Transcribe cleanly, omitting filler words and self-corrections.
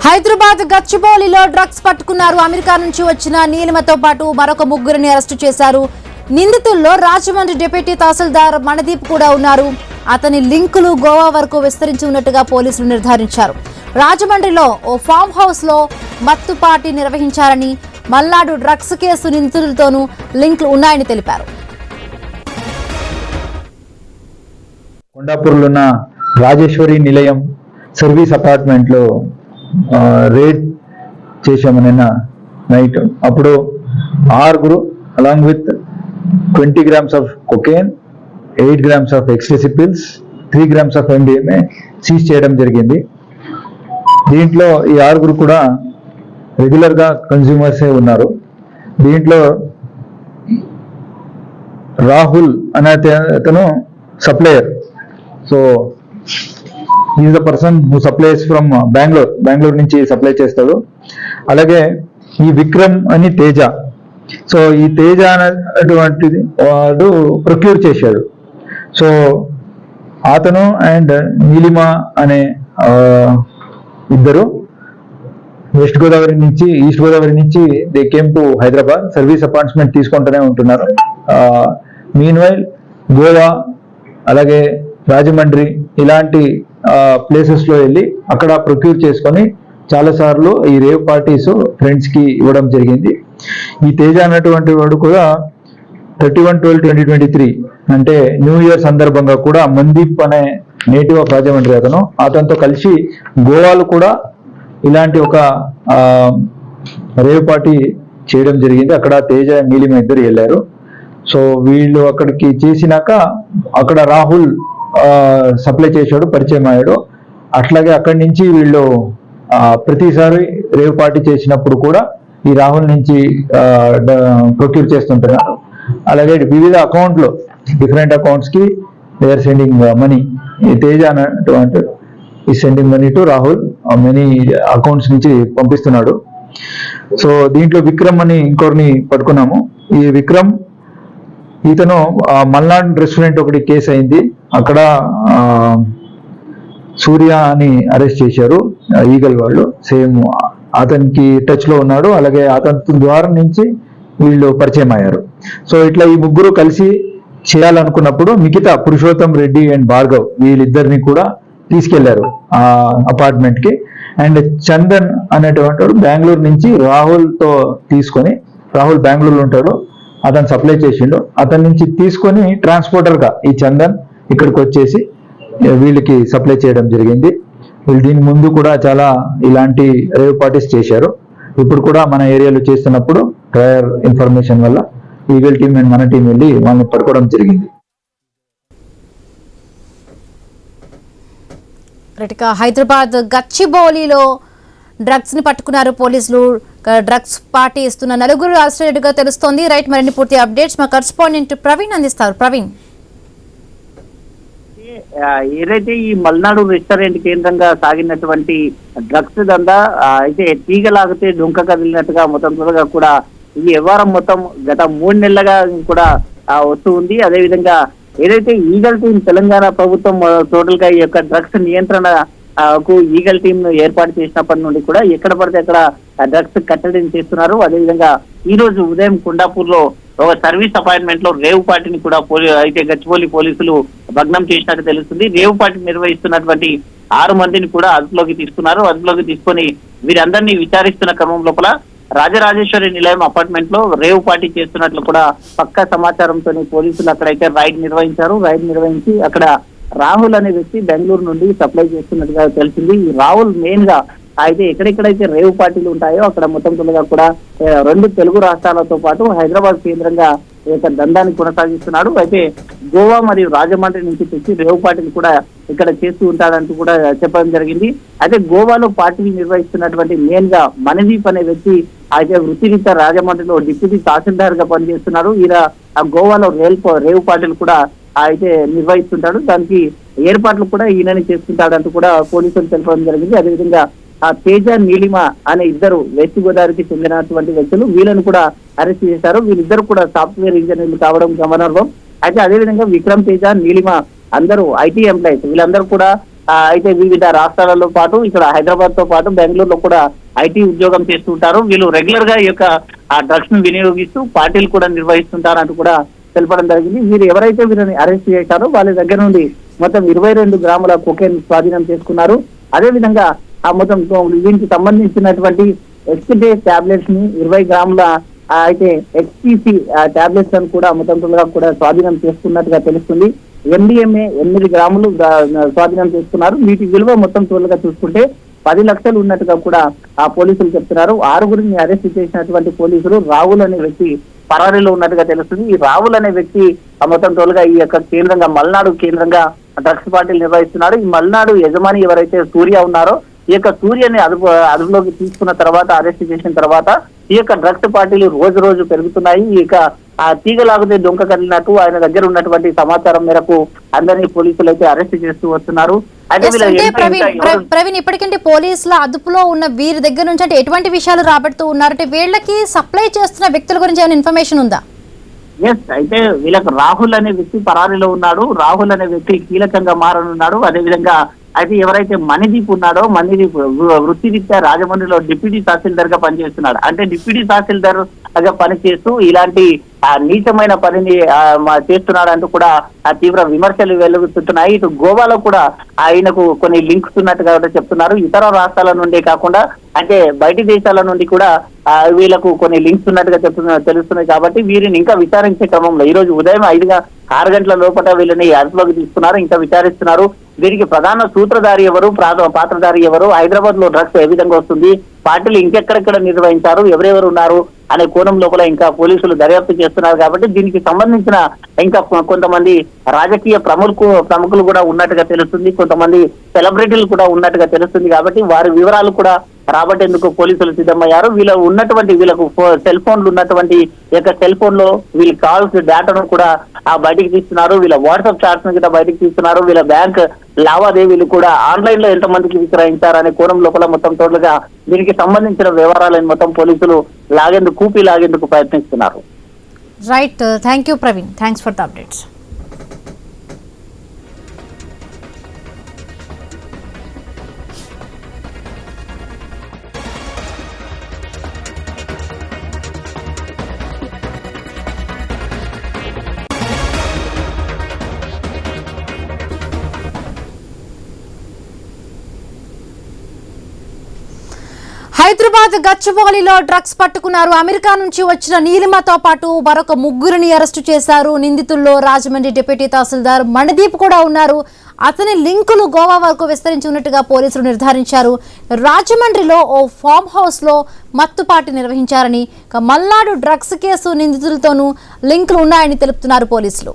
హైదరాబాద్ గచ్చిబౌలిలో డ్రగ్స్ పట్టుకున్నారు. అమెరికా నుంచి వచ్చిన నీలిమతో పాటు మరొక ముగ్గురిని అరెస్టు చేశారు. నిందితుల్లో రాజమండ్రి డిప్యూటీ తహసీల్దార్ మణదీప్ కూడా ఉన్నారు. అతని లింకులు గోవా వరకు విస్తరించి ఉన్నట్టుగా పోలీసులు నిర్ధారించారు. రాజమండ్రిలో ఓ ఫామ్ హౌస్ లో మత్తు పార్టీ నిర్వహించారని, మల్నాడు డ్రగ్స్ కేసు నిందితులతోనూ లింకులు ఉన్నాయని తెలిపారు. కొండాపూర్లో ఉన్న రాజేశ్వరి నిలయం సర్వీస్ అపార్ట్మెంట్ లో రేడ్ చేశాము నిన్న నైట్. అప్పుడు 6 along with 20 grams of cocaine, 8 grams of ecstasy pills, 3 grams of MDMA seize చేయడం జరిగింది. దీంట్లో ఈ 6 కూడా రెగ్యులర్ గా కన్స్యూమర్సే ఉన్నారు. దీంట్లో రాహుల్ అనే అతను supplier. So is the person who supplies from Bengaluru నుంచి సప్లై చేస్తాడు. అలాగే ఈ విక్రమ్ అని తేజ. సో ఈ తేజ అనేటువంటిది వాడు ప్రొక్యూర్ చేశాడు. సో అతను అండ్ నీలిమ అనే ఇద్దరు ఈస్ట్ గోదావరి నుంచి they came to Hyderabad. Service appointment తీసుకుంటూనే ఉంటున్నారు. మీన్ వైల్ గోవా అలాగే రాజమండ్రి ఇలాంటి ప్లేసెస్ లో వెళ్ళి అక్కడ ప్రొక్యూర్ చేసుకొని చాలా సార్లు ఈ రేవ్ పార్టీస్ ఫ్రెండ్స్ కి ఇవ్వడం జరిగింది. ఈ తేజ అన్నటువంటి వాడు కూడా 31/12/2023 అంటే న్యూ ఇయర్ సందర్భంగా కూడా మణదీప్ అనే నేటివ్ ఆఫ్ రాజమండ్రి అతనితో కలిసి గోవాలో కూడా ఇలాంటి ఒక రేవ్ పార్టీ చేయడం జరిగింది. అక్కడ తేజ నీలిమ ఇద్దరు వెళ్ళారు. సో వీళ్ళు అక్కడికి చేసినాక అక్కడ రాహుల్ సప్లై చేశాడు, పరిచయం అయ్యాడు. అట్లాగే అక్కడి నుంచి వీళ్ళు ప్రతిసారి రేవ్ పార్టీ చేసినప్పుడు కూడా ఈ రాహుల్ నుంచి ప్రొక్యూర్ చేస్తుంటున్నారు. అలాగే వివిధ అకౌంట్లు, డిఫరెంట్ అకౌంట్స్ కి దే ఆర్ సెండింగ్ మనీ. ఈ తేజ అన్నటువంటి ఈ sending money to Rahul money accounts నుంచి పంపిస్తున్నాడు. సో దీంట్లో విక్రమ్ అని ఇంకొకరిని పట్టుకున్నాము. ఈ విక్రమ్ ఇతను మల్నాడ్ రెస్టారెంట్ ఒకటి కేసు అయింది. అక్కడ సూర్య అని అరెస్ట్ చేశారు ఈగల్ వాళ్ళు. సేమ్ అతనికి టచ్ లో ఉన్నాడు. అలాగే అతని ద్వారా నుంచి వీళ్ళు పరిచయం అయ్యారు. సో ఇట్లా ఈ ముగ్గురు కలిసి చేయాలనుకున్నప్పుడు మిగతా పురుషోత్తం రెడ్డి అండ్ భార్గవ్ వీళ్ళిద్దరిని కూడా తీసుకెళ్లారు ఆ అపార్ట్మెంట్ కి. అండ్ చందన్ అనేటువంటి వాడు బెంగళూరు నుంచి రాహుల్ తో తీసుకొని, రాహుల్ బెంగళూరులో ఉంటాడు, అతను సప్లై చేసిండు. అతని నుంచి తీసుకొని ట్రాన్స్పోర్టర్ గా ఈ చందన్ ఇక్కడికి వచ్చేసి వీళ్ళకి సప్లై చేయడం జరిగింది. వీళ్ళు దీని ముందు కూడా చాలా ఇలాంటి రేవ్ పార్టీస్ చేశారు. ఇప్పుడు కూడా మన ఏరియాలో చేస్తున్నప్పుడు ప్రయర్ ఇన్ఫర్మేషన్ వల్ల ఈగల్ టీం అండ్ మన టీం వెళ్ళి వాళ్ళని పట్టుకోవడం జరిగింది. హైదరాబాద్ గచ్చిబౌలిలో డ్రగ్స్ ని పట్టుకున్నారు పోలీసులు. డ్రగ్స్ పార్టీ ఇస్తున్న 4 అరెస్టెడ్గా తెలుస్తోంది. రైట్, మరిన్ని పూర్తి అప్డేట్స్ మా కరెస్పాండెంట్ ప్రవీణ్ అందిస్తారు. ప్రవీణ్, ఏదైతే ఈ మల్నాడు రెస్టారెంట్ కేంద్రంగా సాగినటువంటి డ్రగ్స్ దందా అయితే తీగలాగితే డొంక కదిలినట్టుగా మొత్తం కూడా ఈ వ్యవహారం మొత్తం గత 3 నెలలుగా కూడా వస్తూ ఉంది. అదేవిధంగా ఏదైతే ఈగల్ టీం తెలంగాణ ప్రభుత్వం టోటల్ గా ఈ యొక్క డ్రగ్స్ నియంత్రణ ఈగల్ టీం ను ఏర్పాటు చేసినప్పటి నుండి కూడా ఎక్కడ పడితే అక్కడ డ్రగ్స్ కట్టడి చేస్తున్నారు. అదేవిధంగా ఈ రోజు ఉదయం కొండాపూర్ లో ఒక సర్వీస్ అపాయింట్మెంట్ లో రేవ్ పార్టీని కూడా అయితే గచ్చిబౌలి పోలీసులు భగ్నం చేసినట్టు తెలుస్తుంది. రేవ్ పార్టీ నిర్వహిస్తున్నటువంటి 6 మందిని కూడా అదుపులోకి తీసుకున్నారు. అదుపులోకి తీసుకొని వీరందరినీ విచారిస్తున్న క్రమం లోపల రాజరాజేశ్వరి నిలయం అపార్ట్మెంట్ లో రేవ్ పార్టీ చేస్తున్నట్లు కూడా పక్కా సమాచారంతో పోలీసులు అక్కడైతే రైడ్ నిర్వహించారు. రైడ్ నిర్వహించి అక్కడ రాహుల్ అనే వ్యక్తి బెంగళూరు నుండి సప్లై చేస్తున్నట్టుగా తెలిసింది. ఈ రాహుల్ మెయిన్ గా అయితే ఎక్కడెక్కడైతే రేవ్ పార్టీలు ఉంటాయో అక్కడ మొత్తం కూడా 2 తెలుగు రాష్ట్రాలతో పాటు హైదరాబాద్ కేంద్రంగా ఈ యొక్క దందాన్ని కొనసాగిస్తున్నాడు. అయితే గోవా మరియు రాజమండ్రి నుంచి తెచ్చి రేవ్ పార్టీలు కూడా ఇక్కడ చేస్తూ ఉంటాడంటూ కూడా చెప్పడం జరిగింది. అయితే గోవాలో పార్టీని నిర్వహిస్తున్నటువంటి మెయిన్ గా మణదీప్ అనే వ్యక్తి అయితే వృత్తిరీత్యా రాజమండ్రిలో డిప్యూటీ తహసీల్దార్ గా పనిచేస్తున్నాడు. ఈయన ఆ గోవాలో రేవ్ పార్టీలు కూడా అయితే నిర్వహిస్తుంటాడు. దానికి ఏర్పాట్లు కూడా ఈయనని చేస్తుంటాడంటూ కూడా పోలీసులు తెలపడం జరిగింది. అదేవిధంగా ఆ తేజ నీలిమ అనే ఇద్దరు వెస్ట్ గోదావరికి చెందినటువంటి వ్యక్తులు వీళ్ళని కూడా అరెస్ట్ చేశారు. వీళ్ళిద్దరు కూడా సాఫ్ట్వేర్ ఇంజనీర్లు కావడం గమనార్హం. అయితే అదేవిధంగా విక్రమ్ తేజ నీలిమ అందరూ ఐటీ ఎంప్లాయీస్. వీళ్ళందరూ కూడా అయితే వివిధ రాష్ట్రాలలో పాటు ఇక్కడ హైదరాబాద్ తో పాటు బెంగళూరులో కూడా ఐటీ ఉద్యోగం చేస్తుంటారు. వీళ్ళు రెగ్యులర్ గా ఈ యొక్క డ్రగ్స్ ను వినియోగిస్తూ పార్టీలు కూడా నిర్వహిస్తుంటారు అంటూ కూడా తెలపడం జరిగింది. వీరు ఎవరైతే వీరిని అరెస్ట్ చేశారో వాళ్ళ దగ్గర నుండి మొత్తం 22 గ్రాముల కొకైన్ స్వాధీనం చేసుకున్నారు. అదేవిధంగా ఆ మొత్తం దీనికి సంబంధించినటువంటి ఎక్స్డే టాబ్లెట్స్ ని 20 గ్రాముల అయితే ఎక్స్పీసీ టాబ్లెట్స్ అని కూడా మొత్తం కూడా స్వాధీనం చేసుకున్నట్టుగా తెలుస్తుంది. MDMA 8 గ్రాములు స్వాధీనం చేసుకున్నారు. వీటి విలువ మొత్తం తోలుగా చూసుకుంటే 10 లక్షలు ఉన్నట్టుగా కూడా ఆ పోలీసులు చెప్తున్నారు. 6గురిని అరెస్ట్ చేసినటువంటి పోలీసులు రాహుల్ అనే వ్యక్తి పరారీలో ఉన్నట్టుగా తెలుస్తుంది. ఈ రాహుల్ అనే వ్యక్తి మొత్తం తోలుగా ఈ యొక్క కేంద్రంగా మల్నాడు కేంద్రంగా డ్రగ్స్ పార్టీలు నిర్వహిస్తున్నాడు. ఈ మల్నాడు యజమాని ఎవరైతే సూర్య ఉన్నారో ఈ యొక్క సూర్యని అదుపులోకి తీసుకున్న తర్వాత అరెస్ట్ చేసిన తర్వాత ఈ యొక్క డ్రగ్స్ పార్టీలు రోజు రోజు పెరుగుతున్నాయి. ఈ యొక్క ఆ తీగలాగితే డొంక కదిలినట్టు ఆయన దగ్గర ఉన్నటువంటి సమాచారం మేరకు అందరినీ పోలీసులు అయితే అరెస్ట్ చేస్తూ వస్తున్నారు. అయితే ప్రవీణ్ ఇప్పటికంటే పోలీసుల అదుపులో ఉన్న వీరి దగ్గర నుంచి అంటే ఎటువంటి విషయాలు రాబడుతూ ఉన్నారు? అంటే వీళ్ళకి సప్లై చేస్తున్న వ్యక్తుల గురించి ఏమైనా ఇన్ఫర్మేషన్ ఉందా? ఎస్, అయితే వీళ్ళకి రాహుల్ అనే వ్యక్తి పరారీలో ఉన్నాడు. రాహుల్ అనే వ్యక్తి కీలకంగా మారనున్నాడు. అదేవిధంగా అయితే ఎవరైతే మణిదీప్ ఉన్నాడో మణిదీప్ వృత్తిరీత్యా రాజమండ్రిలో డిప్యూటీ తహసీల్దార్ గా పనిచేస్తున్నాడు. అంటే డిప్యూటీ తహసీల్దార్ గా పనిచేస్తూ ఇలాంటి నీచమైన పనిని చేస్తున్నాడు అంటూ కూడా తీవ్ర విమర్శలు వెలువెత్తుతున్నాయి. ఇటు గోవాలో కూడా ఆయనకు కొన్ని లింక్స్ ఉన్నట్టుగా చెప్తున్నారు. ఇతర రాష్ట్రాల నుండే కాకుండా అంటే బయటి దేశాల నుండి కూడా వీళ్ళకు కొన్ని లింక్స్ ఉన్నట్టుగా తెలుస్తున్నాయి. కాబట్టి వీరిని ఇంకా విచారించే క్రమంలో ఈ రోజు ఉదయం 6 గంటల లోపల వీళ్ళని అదుపులోకి తీసుకున్నారు. ఇంకా విచారిస్తున్నారు. దీనికి ప్రధాన సూత్రధారి ఎవరు, పాత్రధారి ఎవరు, హైదరాబాద్ లో డ్రగ్స్ ఏ విధంగా వస్తుంది, పార్టీలు ఇంకెక్కడెక్కడ నిర్వహించారు, ఎవరెవరు ఉన్నారు అనే కోణం లోపల ఇంకా పోలీసులు దర్యాప్తు చేస్తున్నారు. కాబట్టి దీనికి సంబంధించిన ఇంకా కొంతమంది రాజకీయ ప్రముఖులు కూడా ఉన్నట్టుగా తెలుస్తుంది. కొంతమంది సెలబ్రిటీలు కూడా ఉన్నట్టుగా తెలుస్తుంది. కాబట్టి వారి వివరాలు కూడా రాబట్టేందుకు పోలీసులు సిద్ధమయ్యారు. వీళ్ళకు సెల్ ఫోన్లు ఉన్నటువంటి యొక్క సెల్ ఫోన్ లో వీళ్ళ కాల్స్ డేటాను కూడా బయటికి తీస్తున్నారు. వీళ్ళ వాట్సాప్ చాట్స్ ను కూడా బయటికి తీస్తున్నారు. వీళ్ళ బ్యాంక్ లావాదేవీలు కూడా ఆన్లైన్ లో ఎంతమందికి విక్రయించారనే కోణం లోపల మొత్తం టోటల్గా దీనికి సంబంధించిన వివరాలను మొత్తం పోలీసులు లాగేందుకు ప్రయత్నిస్తున్నారు. Right, thank you Praveen, thanks for the updates. Hyderabad గచ్చిబౌలిలో డ్రగ్స్ పట్టుకున్నారు. అమెరికా నుంచి వచ్చిన నీలిమతో పాటు మరొక 3గురిని అరెస్టు చేశారు. నిందితుల్లో రాజమండ్రి డిప్యూటీ తహసీల్దార్ మణిదీప్ కూడా ఉన్నారు. అతని లింకులు గోవా వరకు విస్తరించి ఉన్నట్టుగా పోలీసులు నిర్ధారించారు. రాజమండ్రిలో ఓ ఫామ్ హౌస్ లో మత్తుపాటి నిర్వహించారని, మల్నాడు డ్రగ్స్ కేసు నిందితులతోనూ లింకులు ఉన్నాయని తెలుపుతున్నారు పోలీసులు.